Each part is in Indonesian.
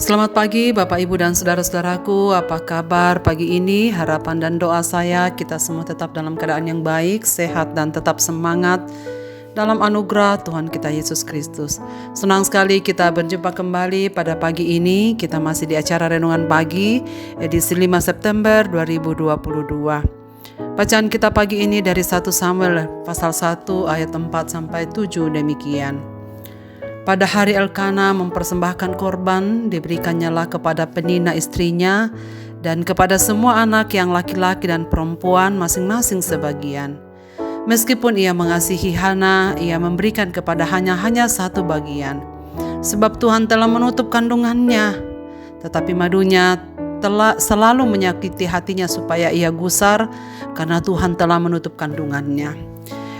Selamat pagi Bapak Ibu dan saudara-saudaraku, apa kabar pagi ini? Harapan dan doa saya kita semua tetap dalam keadaan yang baik, sehat dan tetap semangat dalam anugerah Tuhan kita Yesus Kristus. Senang sekali kita berjumpa kembali pada pagi ini. Kita masih di acara Renungan Pagi edisi 5 September 2022. Bacaan kita pagi ini dari 1 Samuel pasal 1 ayat 4 sampai 7 demikian. Pada hari Elkana mempersembahkan korban, diberikannya kepada Penina istrinya dan kepada semua anak yang laki-laki dan perempuan masing-masing sebagian. Meskipun ia mengasihi Hana, ia memberikan kepada hanya satu bagian. Sebab Tuhan telah menutup kandungannya, tetapi madunya telah selalu menyakiti hatinya supaya ia gusar karena Tuhan telah menutup kandungannya.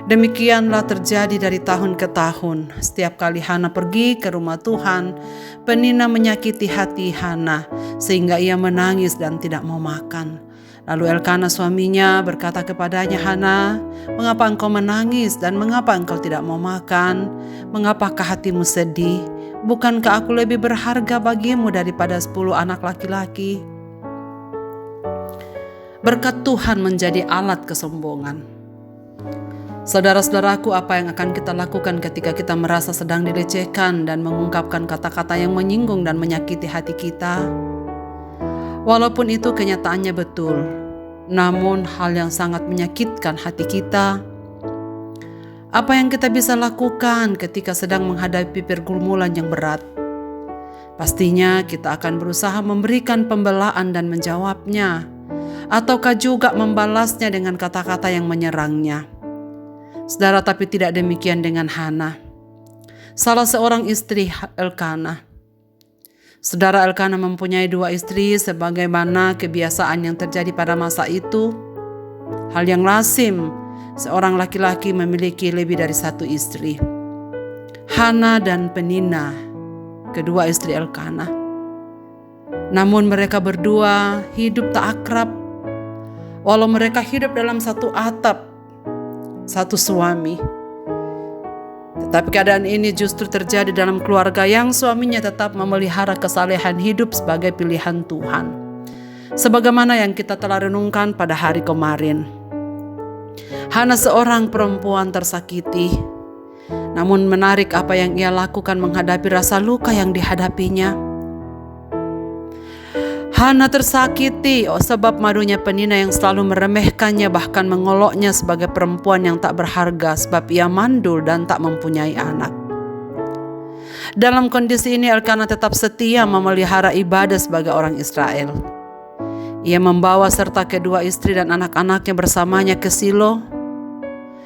Demikianlah terjadi dari tahun ke tahun. Setiap kali Hana pergi ke rumah Tuhan, Penina menyakiti hati Hana sehingga ia menangis dan tidak mau makan. Lalu Elkana suaminya berkata kepadanya, "Hana, mengapa engkau menangis dan mengapa engkau tidak mau makan? Mengapakah hatimu sedih? Bukankah aku lebih berharga bagimu daripada 10 anak laki-laki?" Berkat Tuhan menjadi alat kesombongan. Saudara-saudaraku, apa yang akan kita lakukan ketika kita merasa sedang dilecehkan dan mengungkapkan kata-kata yang menyinggung dan menyakiti hati kita? Walaupun itu kenyataannya betul, namun hal yang sangat menyakitkan hati kita. Apa yang kita bisa lakukan ketika sedang menghadapi pergumulan yang berat? Pastinya kita akan berusaha memberikan pembelaan dan menjawabnya, ataukah juga membalasnya dengan kata-kata yang menyerangnya. Saudara, tapi tidak demikian dengan Hana, salah seorang istri Elkana. Saudara, Elkana mempunyai 2 istri sebagaimana kebiasaan yang terjadi pada masa itu. Hal yang lazim, seorang laki-laki memiliki lebih dari 1 istri. Hana dan Penina, kedua istri Elkana. Namun mereka berdua hidup tak akrab. Walau mereka hidup dalam satu atap, satu suami, tetapi keadaan ini justru terjadi dalam keluarga yang suaminya tetap memelihara kesalehan hidup sebagai pilihan Tuhan, sebagaimana yang kita telah renungkan pada hari kemarin. Hana seorang perempuan tersakiti, namun menarik apa yang ia lakukan menghadapi rasa luka yang dihadapinya. Hana tersakiti sebab madunya Penina yang selalu meremehkannya, bahkan mengoloknya sebagai perempuan yang tak berharga sebab ia mandul dan tak mempunyai anak. Dalam kondisi ini Elkana tetap setia memelihara ibadah sebagai orang Israel. Ia membawa serta kedua istri dan anak-anaknya bersamanya ke Silo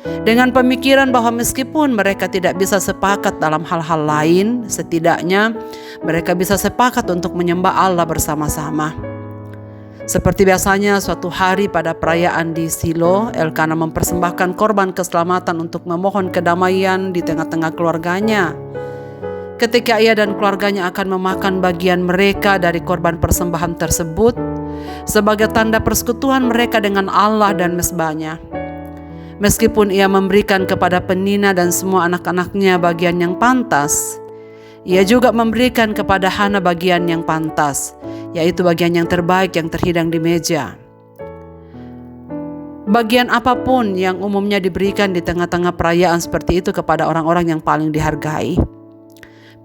dengan pemikiran bahwa meskipun mereka tidak bisa sepakat dalam hal-hal lain, setidaknya mereka bisa sepakat untuk menyembah Allah bersama-sama. Seperti biasanya, suatu hari pada perayaan di Silo, Elkana mempersembahkan korban keselamatan untuk memohon kedamaian di tengah-tengah keluarganya. Ketika ia dan keluarganya akan memakan bagian mereka dari korban persembahan tersebut sebagai tanda persekutuan mereka dengan Allah dan mezbahnya. Meskipun ia memberikan kepada Penina dan semua anak-anaknya bagian yang pantas, ia juga memberikan kepada Hana bagian yang pantas, yaitu bagian yang terbaik yang terhidang di meja. Bagian apapun yang umumnya diberikan di tengah-tengah perayaan seperti itu kepada orang-orang yang paling dihargai.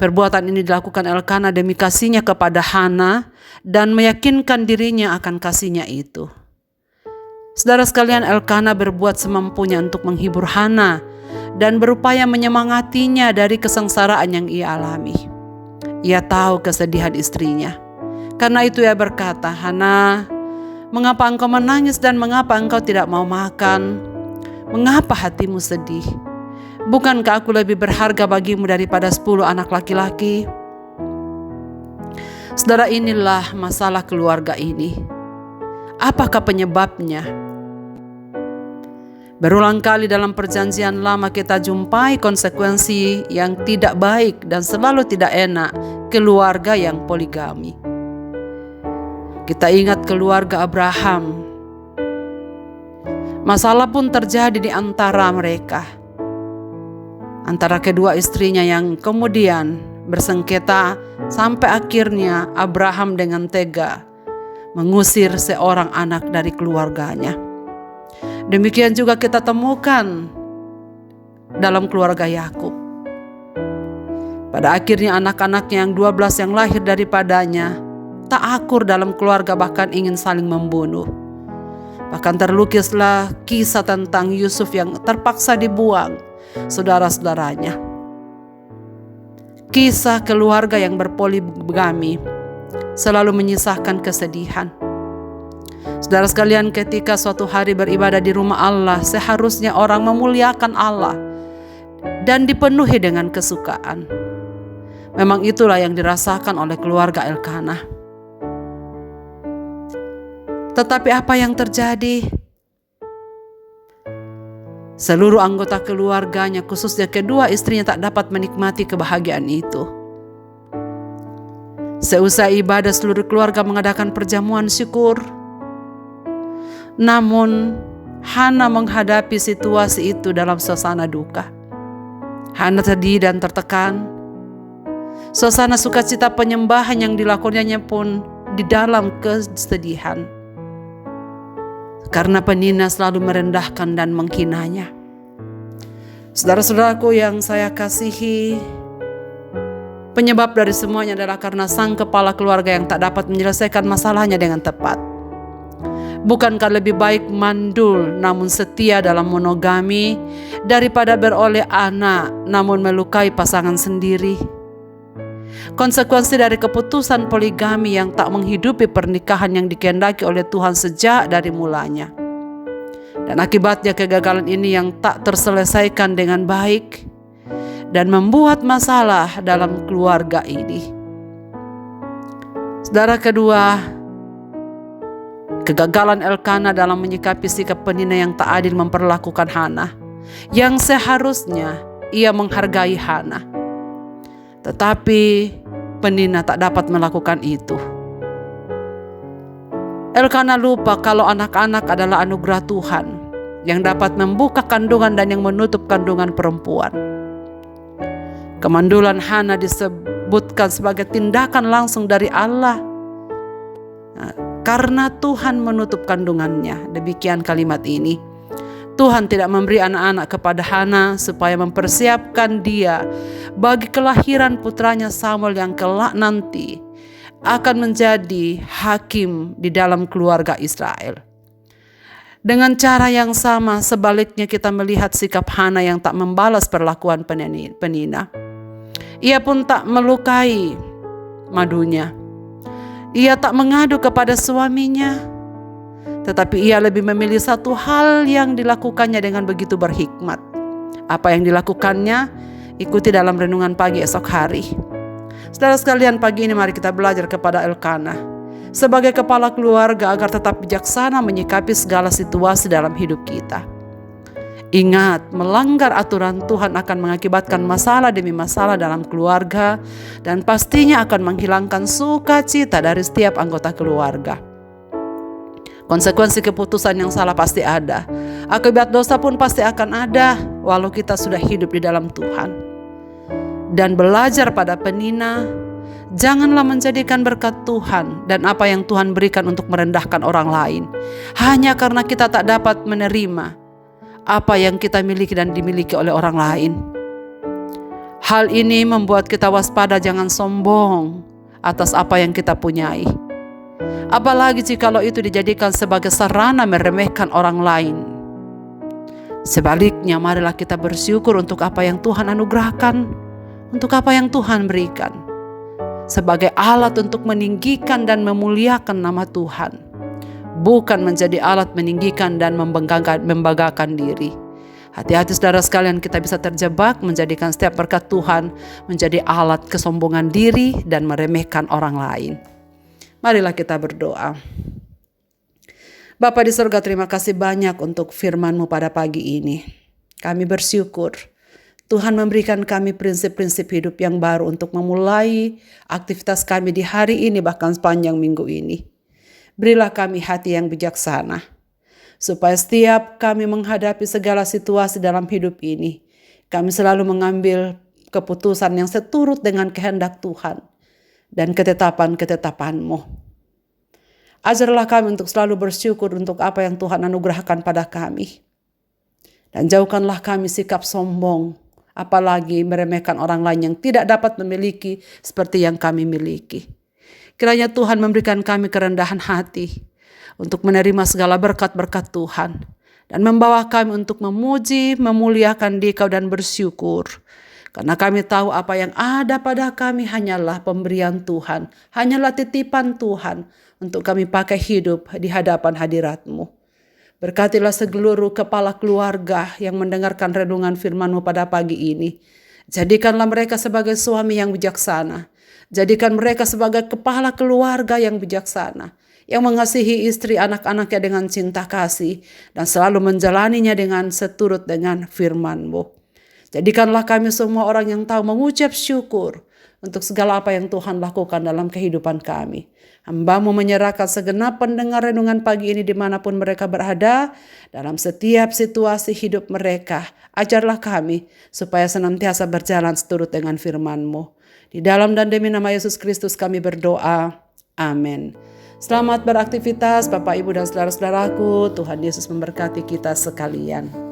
Perbuatan ini dilakukan Elkana demi kasihnya kepada Hana dan meyakinkan dirinya akan kasihnya itu. Saudara sekalian, Elkana berbuat semampunya untuk menghibur Hana dan berupaya menyemangatinya dari kesengsaraan yang ia alami. Ia tahu kesedihan istrinya. Karena itu ia berkata, "Hana, mengapa engkau menangis dan mengapa engkau tidak mau makan? Mengapa hatimu sedih? Bukankah aku lebih berharga bagimu daripada 10 anak laki-laki?" Saudara, inilah masalah keluarga ini. Apakah penyebabnya? Berulang kali dalam perjanjian lama kita jumpai konsekuensi yang tidak baik dan selalu tidak enak keluarga yang poligami. Kita ingat keluarga Abraham. Masalah pun terjadi di antara mereka, antara kedua istrinya yang kemudian bersengketa sampai akhirnya Abraham dengan tega mengusir seorang anak dari keluarganya. Demikian juga kita temukan dalam keluarga Yakub. Pada akhirnya anak-anaknya yang 12 yang lahir daripadanya tak akur dalam keluarga, bahkan ingin saling membunuh. Bahkan terlukislah kisah tentang Yusuf yang terpaksa dibuang saudara-saudaranya. Kisah keluarga yang berpoligami selalu menyisakan kesedihan. Saudara sekalian, ketika suatu hari beribadah di rumah Allah, seharusnya orang memuliakan Allah dan dipenuhi dengan kesukaan. Memang itulah yang dirasakan oleh keluarga Elkanah. Tetapi apa yang terjadi? Seluruh anggota keluarganya, khususnya kedua istrinya, tak dapat menikmati kebahagiaan itu. Seusai ibadah, seluruh keluarga mengadakan perjamuan syukur. Namun Hana menghadapi situasi itu dalam suasana duka. Hana sedih dan tertekan. Suasana sukacita penyembahan yang dilakukannya pun di dalam kesedihan, karena penina selalu merendahkan dan menghinanya. Saudara-saudaraku yang saya kasihi, penyebab dari semuanya adalah karena sang kepala keluarga yang tak dapat menyelesaikan masalahnya dengan tepat. Bukankah lebih baik mandul namun setia dalam monogami daripada beroleh anak namun melukai pasangan sendiri? Konsekuensi dari keputusan poligami yang tak menghidupi pernikahan yang dikehendaki oleh Tuhan sejak dari mulanya. Dan akibatnya kegagalan ini yang tak terselesaikan dengan baik dan membuat masalah dalam keluarga ini. Saudara kedua, kegagalan Elkanah dalam menyikapi sikap penina yang tak adil memperlakukan Hana, yang seharusnya ia menghargai Hana. Tetapi penina tak dapat melakukan itu. Elkanah lupa kalau anak-anak adalah anugerah Tuhan yang dapat membuka kandungan dan yang menutup kandungan perempuan. Kemandulan Hana disebutkan sebagai tindakan langsung dari Allah. Karena Tuhan menutup kandungannya. Demikian kalimat ini. Tuhan tidak memberi anak-anak kepada Hana supaya mempersiapkan dia bagi kelahiran putranya Samuel yang kelak nanti akan menjadi hakim di dalam keluarga Israel. Dengan cara yang sama, sebaliknya kita melihat sikap Hana yang tak membalas perlakuan penina. Ia pun tak melukai madunya. Ia tak mengadu kepada suaminya, tetapi ia lebih memilih satu hal yang dilakukannya dengan begitu berhikmat. Apa yang dilakukannya? Ikuti dalam renungan pagi esok hari. Saudara sekalian, pagi ini mari kita belajar kepada Elkanah sebagai kepala keluarga agar tetap bijaksana menyikapi segala situasi dalam hidup kita. Ingat, melanggar aturan Tuhan akan mengakibatkan masalah demi masalah dalam keluarga dan pastinya akan menghilangkan sukacita dari setiap anggota keluarga. Konsekuensi keputusan yang salah pasti ada. Akibat dosa pun pasti akan ada walau kita sudah hidup di dalam Tuhan. Dan belajar pada penina, janganlah menjadikan berkat Tuhan dan apa yang Tuhan berikan untuk merendahkan orang lain, hanya karena kita tak dapat menerima apa yang kita miliki dan dimiliki oleh orang lain. Hal ini membuat kita waspada, jangan sombong atas apa yang kita punyai. Apalagi jikalau itu dijadikan sebagai sarana meremehkan orang lain. Sebaliknya, marilah kita bersyukur untuk apa yang Tuhan anugerahkan, untuk apa yang Tuhan berikan, sebagai alat untuk meninggikan dan memuliakan nama Tuhan, bukan menjadi alat meninggikan dan membanggakan diri. Hati-hati saudara sekalian, kita bisa terjebak menjadikan setiap berkat Tuhan menjadi alat kesombongan diri dan meremehkan orang lain. Marilah kita berdoa. Bapa di surga, terima kasih banyak untuk firman-Mu pada pagi ini. Kami bersyukur Tuhan memberikan kami prinsip-prinsip hidup yang baru untuk memulai aktivitas kami di hari ini, bahkan sepanjang minggu ini. Berilah kami hati yang bijaksana, supaya setiap kami menghadapi segala situasi dalam hidup ini, kami selalu mengambil keputusan yang seturut dengan kehendak Tuhan dan ketetapan-ketetapan-Mu. Ajarlah kami untuk selalu bersyukur untuk apa yang Tuhan anugerahkan pada kami. Dan jauhkanlah kami sikap sombong, apalagi meremehkan orang lain yang tidak dapat memiliki seperti yang kami miliki. Kiranya Tuhan memberikan kami kerendahan hati untuk menerima segala berkat-berkat Tuhan dan membawa kami untuk memuji, memuliakan Dikau dan bersyukur. Karena kami tahu apa yang ada pada kami hanyalah pemberian Tuhan, hanyalah titipan Tuhan untuk kami pakai hidup di hadapan hadirat-Mu. Berkatilah seluruh kepala keluarga yang mendengarkan renungan firman-Mu pada pagi ini. Jadikanlah mereka sebagai suami yang bijaksana. Jadikan mereka sebagai kepala keluarga yang bijaksana, yang mengasihi istri anak-anaknya dengan cinta kasih dan selalu menjalaninya dengan seturut dengan firman-Mu. Jadikanlah kami semua orang yang tahu mengucap syukur untuk segala apa yang Tuhan lakukan dalam kehidupan kami. Hamba-Mu menyerahkan segenap pendengar renungan pagi ini dimanapun mereka berada, dalam setiap situasi hidup mereka. Ajarlah kami supaya senantiasa berjalan seturut dengan firman-Mu. Di dalam dan demi nama Yesus Kristus kami berdoa. Amin. Selamat beraktivitas Bapak, Ibu, dan saudara-saudaraku. Tuhan Yesus memberkati kita sekalian.